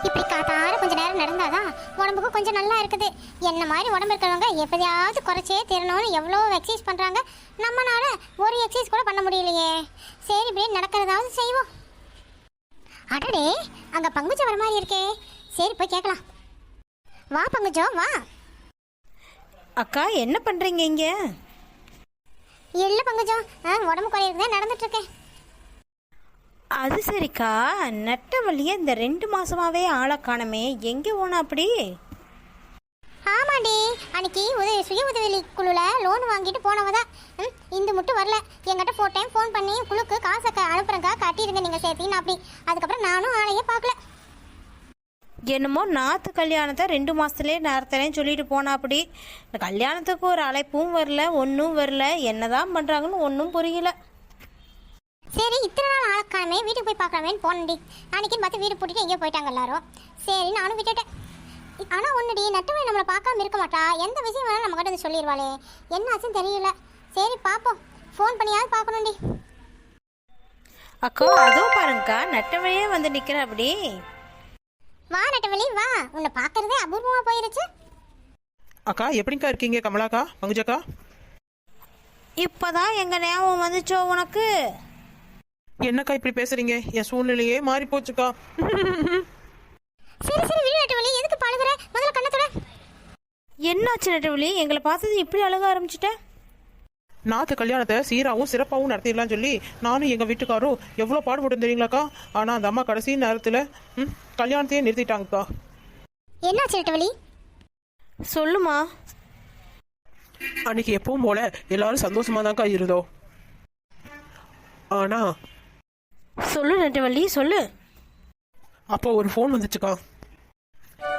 இப்படி காத்தார கொஞ்ச நேரம் நடந்தாதான் உடம்புக்கு கொஞ்சம் நல்லா இருக்குது. என்ன மாதிரி உடம்பு இருக்கிறவங்க எப்படியாவது குறைச்சே தீரணும்னு எவ்வளோ எக்ஸசைஸ் பண்ணுறாங்க. நம்மளால ஒரு எக்ஸசைஸ் கூட பண்ண முடியலையே. சரி இப்படியே நடக்கிறதாவது செய்வோம். அடடே, அங்கே பங்குஜம் வர மாதிரி இருக்கே. சரி போய் கேட்கலாம். வா பங்குஜம் வா. அக்கா என்ன பண்ணுறீங்க இங்கே? இல்லை பங்குஜம், உடம்பு குறையிறது நடந்துட்டு இருக்கேன். அது சரிக்கா, நட்ட வழியே இந்த 2 மாசமாவே ஆளை காணமே, எங்கே போனா அப்படி? ஆமாண்டி, அன்னைக்கு சுய உதவி குழுவில் லோன் வாங்கிட்டு போனவதான் இந்த மட்டும் வரல. என்கிட்ட 4 டைம் ஃபோன் பண்ணி குழுக்கு காசை அனுப்புறேங்க்கா, கட்டிடுங்க நீங்கள் சேர்த்தின்னு அப்படி. அதுக்கப்புறம் நானும் ஆளையே பார்க்கல. என்னமோ நாத்து கல்யாணத்தை 2 மாசத்துலேயே நேரத்திலேன்னு சொல்லிட்டு போனா அப்படி. இந்த கல்யாணத்துக்கு ஒரு அழைப்பும் வரல, ஒன்றும் வரல. என்னதான் பண்ணுறாங்கன்னு ஒன்றும் புரியல. சரி இத்தனை நாள் ஆளக்கானமே வீட்டுக்கு போய் பார்க்கலாமேன்னு போனடி. அன்னைக்குன்னு பார்த்து வீடு போட்டுட்டு எங்கேயோ போயிட்டாங்க எல்லாரும். சரி நானும் விட்டுட்டேன். ஆனால் ஒன்றுடி, நட்டுவை நம்மளை பார்க்காம இருக்க மாட்டா. எந்த விஷயம் வேணாலும் நம்ம கிட்ட சொல்லிடுவாளே. என்ன ஆச்சுன்னு தெரியல. சரி பார்ப்போம், ஃபோன் பண்ணியாவது பார்க்கணும்டி. அக்கா அதுவும் பாருங்கக்கா, நட்ட வழியே வந்து நிற்கிற அப்படி. வா நட்டவழி வா, உன்னை பார்க்கறதே அபூர்வமாக போயிருச்சு. அக்கா எப்படிக்கா இருக்கீங்க? கமலாக்கா, பங்குஜக்கா. இப்போதான் எங்கள் ஞாபகம் வந்துச்சோ உனக்கு? என்னக்கா இப்படி பேசுறீங்க? என் சூழ்நிலையே மாறி போச்சுக்கா. சரி சரி விடு நட்டவழி, எதுக்கு பழுகுற? முதல்ல கண்ணத்தோட. என்னாச்சு நட்டவழி, எங்களை பார்த்தது இப்படி அழுக ஆரம்பிச்சிட்டேன்? நாத்து கல்யாணத்தை சீராகவும் சிறப்பாகவும் நடத்திடலாம்னு சொல்லி நானும் எங்கள் வீட்டுக்காரும் எவ்வளோ பாடுபடும் தெரியுங்களாக்கா. ஆனால் அந்த அம்மா கடைசி நேரத்தில் கல்யாணத்தையே நிறுத்திட்டாங்கக்கா. என்னாச்சு நட்டவழி? சொல்லுமா. அன்னைக்கு எப்பவும் போல எல்லாரும் சந்தோஷமா தான்க்கா இருந்தோம். ஆனா சொல்லு நட்டவள்ளி சொல்லு. அப்போ ஒரு ஃபோன் வந்துச்சுக்கா.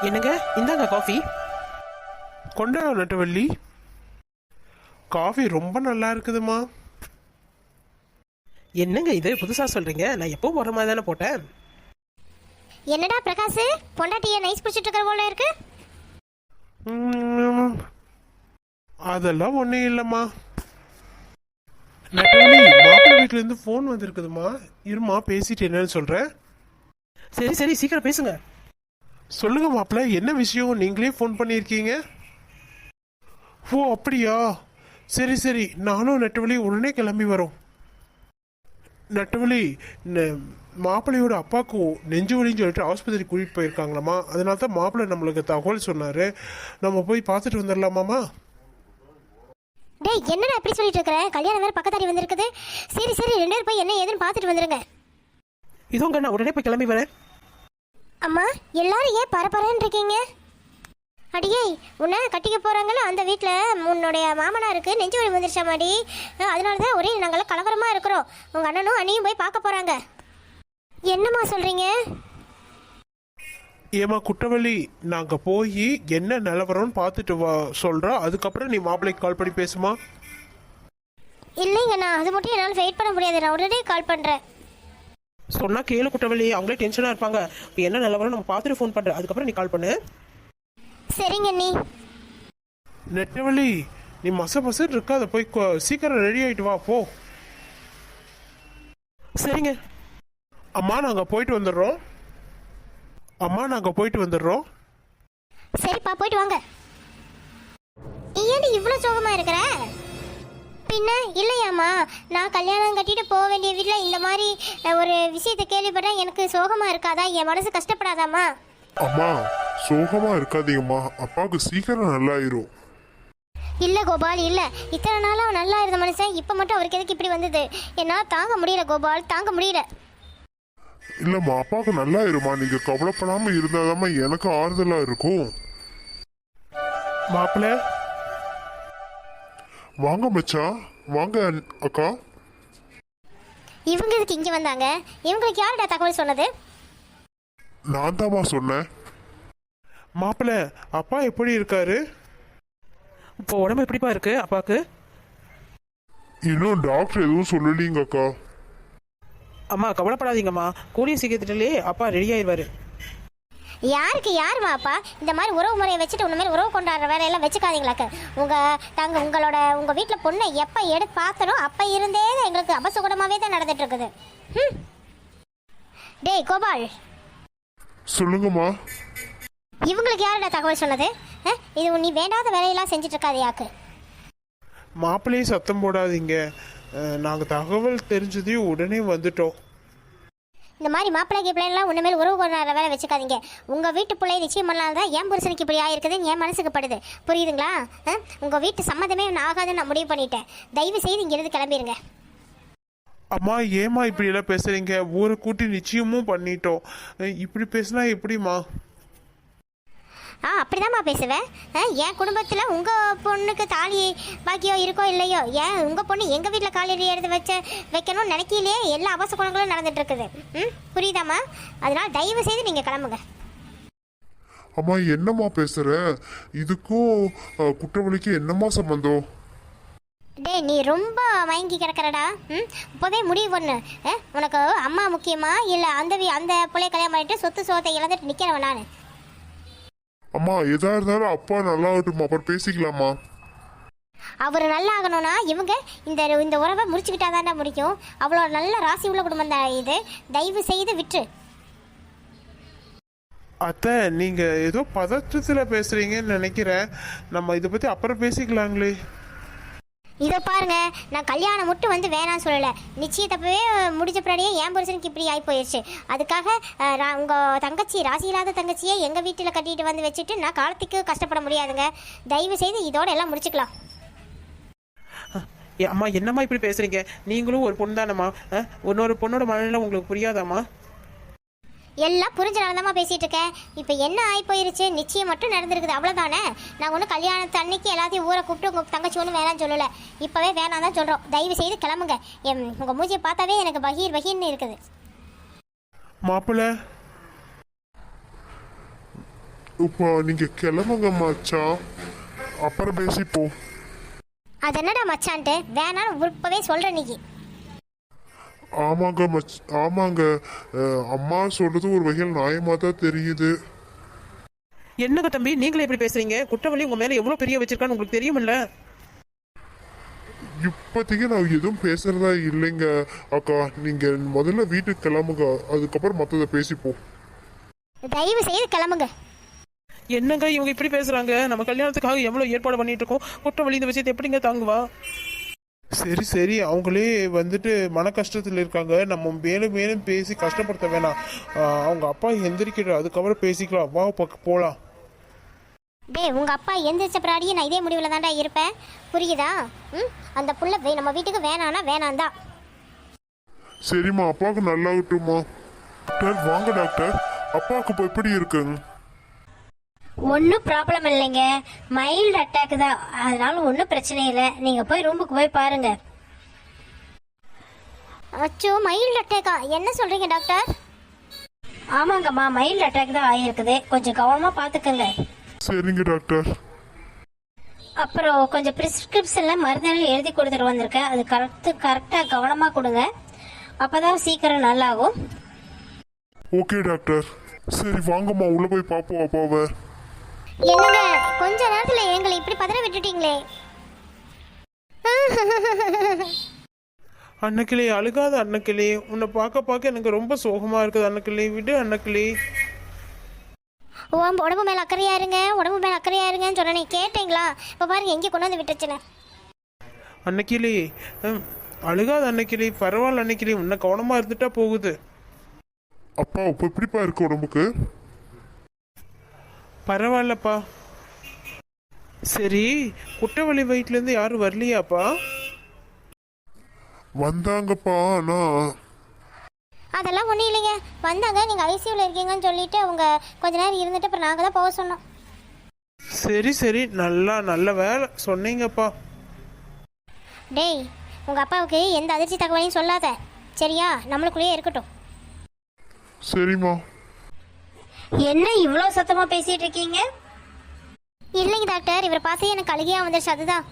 என்னங்க, இந்தாங்க காஃபி. கொண்டா நட்டவள்ளி, காஃபி ரொம்ப நல்லா இருக்குதுமா. என்னங்க இது புதுசாக சொல்றீங்க? நான் எப்பவும் போடுற மாதிரி தானே போட்டேன். என்னடா பிரகாஷ், பொண்டாட்டியை நைஸ் பிடிச்சிட்டு இருக்கிற போல இருக்கு. அதெல்லாம் ஒன்றும் இல்லைம்மா. நட்டவள்ளி, மாப்பிள்ளை வீட்டுல இருந்து ஃபோன் வந்திருக்குதுமா. இருமா பேசிட்டு என்னன்னு சொல்றேன். சரி சரி சீக்கிரம் பேசுங்க. சொல்லுங்க மாப்பிள்ளை, என்ன விஷயம்? நீங்களே ஃபோன் பண்ணியிருக்கீங்க. ஓ அப்படியா, சரி சரி, நானும் நட்டவள்ளி உடனே கிளம்பி வரோம். நட்டவள்ளி, மாப்பிள்ளையோட அப்பாவுக்கு நெஞ்சு வலின்னு சொல்லிட்டு ஆஸ்பத்திரி கூட்டிகிட்டு போயிருக்காங்களாம்மா. அதனால தான் மாப்பிள்ளை நம்மளுக்கு தகவல் சொன்னார். நம்ம போய் பார்த்துட்டு வந்துடலாமாம்மா? டேய் என்னடா எப்படி சொல்லிட்டு இருக்கிற? கல்யாணம் வேற பக்கத்தாடி வந்திருக்குது. சரி சரி 2 பேரும் போய் என்ன ஏதுன்னு பார்த்துட்டு வந்துருங்க. இதோங்க, நான் உடனே போய் கிளம்பி வரேன். அம்மா எல்லாரும் ஏன் பரபரன்னு இருக்கீங்க? அடியே, உன்னை கட்டிக்க போறாங்களா அந்த வீட்டில் உன்னுடைய மாமனாருக்கு நெஞ்சு வலி வந்துருச்சாமாடி. அதனால தான் ஒரே நாங்களாம் கலவரமாக இருக்கிறோம். உங்கள் அண்ணனும் அண்ணியும் போய் பார்க்க போகிறாங்க. என்னம்மா சொல்கிறீங்க? ஏமா குட்டவள்ளி, நாங்கள் போய் என்ன நிலவரம்னு பார்த்துட்டு சொல்கிறோம். அதுக்கப்புறம் நீ மாப்பிள்ளைக்கு கால் பண்ணி பேசுமா. இல்லைங்கண்ணா, அது மட்டும் என்னால் வெயிட் பண்ண முடியாது. நான் உடனே கால் பண்ணுறேன். சொன்னா கேளு குட்டவள்ளி, அவங்களே டென்ஷனாக இருப்பாங்க. இப்போ என்ன நிலவரம் நம்ம பார்த்துட்டு ஃபோன் பண்ணுறேன். அதுக்கப்புறம் நீ கால் பண்ணு. சரிங்க அண்ணி. நெட்டவள்ளி, நீ மசன்னு இருக்காத, போய் சீக்கிரம் ரெடி ஆகிட்டு வா போ. சரிங்க. அம்மா நாங்கள் போயிட்டு வந்துடுறோம். சரிப்பா போயிட்டு வாங்க. ஏன்டி இவ்வளோ சோகமாக இருக்கிற? பின்ன இல்லையாம்மா, நான் கல்யாணம் கட்டிட்டு போக வேண்டிய வீட்டில் இந்த மாதிரி ஒரு விஷயத்தை கேள்விப்பட்டேன். எனக்கு சோகமாக இருக்காதா? என் மனசு கஷ்டப்படாதாம்மா? அம்மா சோகமா இருக்காதீங்கம்மா, அப்பாவுக்கு சீக்கிரம் நல்லாயிரும். இல்லை கோபால், இல்லை. இத்தனை நாளாக அவன் நல்லா இருந்த மனுஷன் இப்போ மட்டும் அவருக்கு எதுக்கு இப்படி வந்தது? என்னால் தாங்க முடியல கோபால், தாங்க முடியல. இல்லம்மா, அப்பாவுக்கு நல்லாயிருமா. நீங்க கவலைப்படாம இருந்தாதாம்மா எனக்கு ஆறுதலா இருக்கும். மாப்பிள்ளை வாங்க மச்சான், வாங்க அக்கா. இவங்க எதுக்கு இங்கே வந்தாங்க? இவங்களுக்கு யாருடா தகவல் சொன்னது? நான் தாம்மா சொன்னேன். மாப்பிள்ளை, அப்பா எப்படி இருக்காரு? இப்போ உடம்பு எப்படிப்பா இருக்கு அப்பாவுக்கு? இன்னும் டாக்டர் எதுவும் சொல்லலீங்க அக்கா. அம்மா கவலைப்படாதீங்கம்மா, கூடிய சீக்கிரத்திலே அப்பா ரெடி ஆயிடுவாரு. யாருக்கு யாருமா அப்பா? இந்த மாதிரி உறவு முறையை வச்சுட்டு உண்மையில உறவு கொண்டாடுற வேலையெல்லாம் வச்சுக்காதீங்களாக்க. உங்கள் வீட்டில் பொண்ணை எப்போ எடுத்து பார்த்தனோ அப்போ இருந்தே எங்களுக்கு அபசகுடமாகவே தான் நடந்துட்டு இருக்குது. டேய் கோபால், சொல்லுங்கம்மா. இவங்களுக்கு யாரோட தகவல் சொன்னது? இது நீ வேண்டாத வேலையெல்லாம் செஞ்சுட்டு இருக்காதியாக்கு. மாப்பிள்ளையே சத்தம் போடாதீங்க. நாங்கள் தகவல் தெரிஞ்சதையும் உடனே வந்துட்டோம். இந்த மாதிரி மாப்பிள்ளை கீப்பிள்ளைலாம் உண்மையில் உறவு கொண்டாடுற வேலை வச்சுக்காதீங்க. உங்கள் வீட்டு பிள்ளை நிச்சயம் பண்ணலாம் தான் என் புருஷனுக்கு இப்படி ஆயிருக்குதுன்னு என் மனசுக்கு படுது. புரியுதுங்களா? உங்கள் வீட்டு சம்மதமே நான் ஆகாதுன்னு நான் முடிவு பண்ணிட்டேன். தயவு செய்து இங்கிருந்து கிளம்பிடுங்க. அம்மா ஏம்மா இப்படி எல்லாம் பேசுறீங்க? ஊரை கூட்டி நிச்சயமும் பண்ணிட்டோம். இப்படி பேசினா எப்படிம்மா? அப்படிதாம்மா பேசுவேன். என் குடும்பத்தில் உங்கள் பொண்ணுக்கு தாலி பாக்கியம் இருக்கோ இல்லையோ, ஏன் உங்கள் பொண்ணு எங்கள் வீட்டில் காலடி எடுத்து வைக்கணும்னு நினைக்கிலே எல்லா அவசர குணங்களும் நடந்துட்டு இருக்குது. புரியுதாம்மா? அதனால் தயவு செய்து நீங்கள் கிளம்புங்க. அம்மா என்னம்மா பேசுற? இதுக்கும் குற்றவாளிக்கு என்னம்மா சம்பந்தம்? டேய், நீ ரொம்ப மயங்கி கிடக்கிறடா. இப்போவே முடிவு பண்ணு. உனக்கு அம்மா முக்கியமா இல்லை அந்த பிள்ளைய கல்யாணம் பண்ணிட்டு சொத்து சோத்தை இழந்துட்டு நிற்கிறவன் நான்? அம்மா எதா இருந்தாலும் அப்பா நல்லா ஆகட்டும், அப்புறம் பேசிக்கலாமா? அவர் நல்லா ஆகணும்னா இவங்க இந்த உறவை முடிச்சுக்கிட்டாதான்டா முடிக்கும். அவ்வளோ நல்ல ராசி உள்ள குடும்பம் தான் இது. தயவு செய்து விட்டு. அத்தை, நீங்க ஏதோ பதற்றத்துல பேசுறீங்கன்னு நினைக்கிறேன். நம்ம இதை பத்தி அப்புறம் பேசிக்கலாங்களே. இதை பாருங்க, நான் கல்யாணம் மட்டும் வந்து வேணான்னு சொல்லலை. நிச்சயத்தப்பவே முடிஞ்ச பின்னாடியே என் புருஷனுக்கு இப்படி ஆகி போயிடுச்சு. அதுக்காக உங்கள் தங்கச்சி, ராசி இல்லாத தங்கச்சியை எங்கள் வீட்டில் கட்டிட்டு வந்து வச்சுட்டு நான் காலத்துக்கு கஷ்டப்பட முடியாதுங்க. தயவு செய்து இதோட எல்லாம் முடிச்சுக்கலாம். அம்மா என்னம்மா இப்படி பேசுறீங்க? நீங்களும் ஒரு பொண்ணு தானம்மா. இன்னொரு பொண்ணோட மனநிலை உங்களுக்கு புரியாதாம்மா? எல்லாம் புரிஞ்ச நடந்தாமா பேசிட்டு இருக்கேன். இப்போ என்ன ஆகி போயிருச்சு? நிச்சயம் மட்டும் நடந்திருக்குது, அவ்வளோதானே. நான் ஒன்றும் கல்யாணத்து அன்னைக்கு எல்லாத்தையும் ஊரை கூப்பிட்டு உங்கள் தங்கச்சி ஒன்றும் வேணான்னு சொல்லலை. இப்போவே வேணாம் தான் சொல்கிறோம். தயவு செய்து கிளம்புங்க. உங்கள் மூஞ்சியை பார்த்தாவே எனக்கு பகீர்னு இருக்குது. மாப்பிள்ள, இப்போ நீங்க கிளம்புங்க மச்சான், அப்புறம் பேசிப்போம். அது என்னடா மச்சான்ட்டு வேணான்னு இப்போவே சொல்கிறேன். நீ ஆமாங்க அம்மா சொல்றது ஒரு வகையில் நியாயமா தான் தெரியுது. என்னங்க தம்பி நீங்களே எப்படி பேசுறீங்க? குற்றவாளி உங்க மேல எவ்வளவு பெரிய வச்சிருக்கான்னு உங்களுக்கு தெரியுமில்ல? இப்போதைக்கு நான் எதுவும் பேசுறதா இல்லைங்க அக்கா. நீங்க முதல்ல வீட்டுக்கு கிளம்புங்க, அதுக்கப்புறம் மற்றதை பேசிப்போம். தயவு செய்து கிளம்புங்க. என்னங்க இவங்க இப்படி பேசுறாங்க? நம்ம கல்யாணத்துக்காக எவ்வளவு ஏற்பாடு பண்ணிட்டு இருக்கோம். குற்றவாளி இந்த விஷயத்தை எப்படிங்க தாங்குவா? சரி, அவங்களே வந்துட்டு மன கஷ்டத்தில் இருக்காங்க. நம்ம மேலும் மேலும் பேசி கஷ்டப்படுத்த வேணாம். அவங்க அப்பா எந்திரிக்கிறார், அதுக்கப்புறம் பேசிக்கலாம். வா போகலாம். டேய், உங்கள் அப்பா எந்திரிச்ச பின்னாடியே நான் இதே முடிவில் தான்டா இருப்பேன். புரியுதா? அந்த புள்ள நம்ம வீட்டுக்கு வேணான்னா வேணாம் தான். சரிம்மா, அப்பாவுக்கு நல்லாகட்டும்மா. டாக்டர் வாங்க டாக்டர், அப்பாவுக்கு இப்போ எப்படி இருக்குங்க? ஒன்றும் ப்ராப்ளம் இல்லைங்க, மைல்டு அட்டாக் தான். அதனால ஒன்றும் பிரச்சனை இல்லை. நீங்கள் போய் ரூமுக்கு போய் பாருங்க. அச்சோ, மைல்டு அட்டாக்கா? என்ன சொல்கிறீங்க டாக்டர்? ஆமாங்கம்மா, மைல்டு அட்டாக் தான் ஆகியிருக்குது. கொஞ்சம் கவனமாக பார்த்துக்கங்க. சரிங்க டாக்டர். அப்புறம் கொஞ்சம் ப்ரிஸ்கிரிப்ஷனில் மருந்துகள் எழுதி கொடுத்துட்டு வந்திருக்கேன். அது கரெக்டாக கவனமாக கொடுங்க. அப்போ தான் சீக்கிரம் நல்லாகும். Okay doctor. சரி வாங்கம்மா, உள்ளே போய் பார்ப்போம் அப்பாவை. என்னங்க, கொஞ்ச நேரத்துல எங்களை இப்படி பதற விட்டுட்டீங்களே. அன்னக்கிளி, அழுகாத அன்னக்கிளி. உன்னை பார்க்க எனக்கு ரொம்ப சோகமா இருக்குது அன்னக்கிளி. விடு அன்னக்கிளி. உடம்பு மேல அக்கறையா இருங்கன்னு சொன்ன, கேட்டீங்களா? இப்ப பாருங்க எங்க கொண்டு வந்து விட்டுச்சுன்னு. அன்னக்கிளி, அழுகாத அன்னக்கிளி. பரவாயில்ல அன்னக்கிளி, உன்னை கவனமா இருந்துட்டா போகுது. அப்பா இப்போ எப்படிப்பா இருக்கு உடம்புக்கு? பரவாயில்லப்பா. சரி, குற்றவாளி வயிற்றுலேருந்து யாரும் வரலையாப்பா? வந்தாங்கப்பா. அதெல்லாம் ஒன்றும் இல்லைங்க. வந்தாங்க, நீங்கள் ஐசியூவில் இருக்கீங்கன்னு சொல்லிட்டு அவங்க கொஞ்ச நேரம் இருந்துட்டு அப்புறம் நாங்கள் தான் போக சொன்னோம். சரி, நல்ல வேலை சொன்னீங்கப்பா. டேய், உங்கள் அப்பாவுக்கு எந்த அதிர்ச்சி தகவலையும் சொல்லாத, சரியா? நம்மளுக்குள்ளேயே இருக்கட்டும். சரிம்மா. என்ன இவ்வளோ சத்தமா பேசிட்டு இருக்கீங்க? இல்லைங்க டாக்டர், இவர் பார்த்தே எனக்கு அழுகையா வந்துருச்சு, அதுதான்.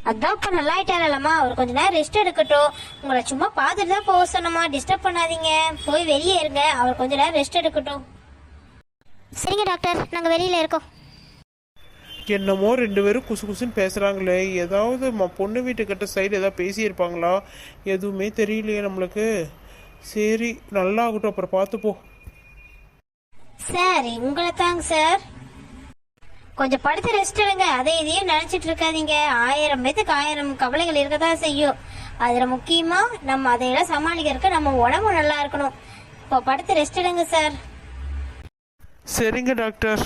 அதான் இப்போ நல்லா ஆயிட்டாரல்லம்மா, அவர் கொஞ்ச நேரம் ரெஸ்ட் எடுக்கட்டும். உங்களை சும்மா பார்த்துட்டு தான் போக சொன்னோமா, டிஸ்டர்ப் பண்ணாதீங்க. போய் வெளியே இருங்க, அவர் கொஞ்ச நேரம் ரெஸ்ட் எடுக்கட்டும். சரிங்க டாக்டர், நாங்கள் வெளியில இருக்கோம். என்னமோ 2 பேரும் குசுன்னு பேசுறாங்களே. ஏதாவது பொண்ணு வீட்டுக்கிட்ட சைடு ஏதாவது பேசியிருப்பாங்களா? எதுவுமே தெரியலையே நம்மளுக்கு. சரி, நல்லா ஆகட்டும், அப்புறம் பார்த்துப்போ. சார் உங்களை தாங்க சார். கொஞ்சம் படுத்து ரெஸ்ட் எடுங்க. அதை இதையும் நினைச்சிட்டு இருக்காதீங்க. 1000 பேத்துக்கு 1000 கவலைகள் இருக்கதான் செய்யும். அதுல முக்கியமா நம்ம அதையெல்லாம் சமாளிக்கிறதுக்கு நம்ம உடம்பு நல்லா இருக்கணும். இப்போ படுத்து ரெஸ்ட் எடுங்க சார். சரிங்க டாக்டர்.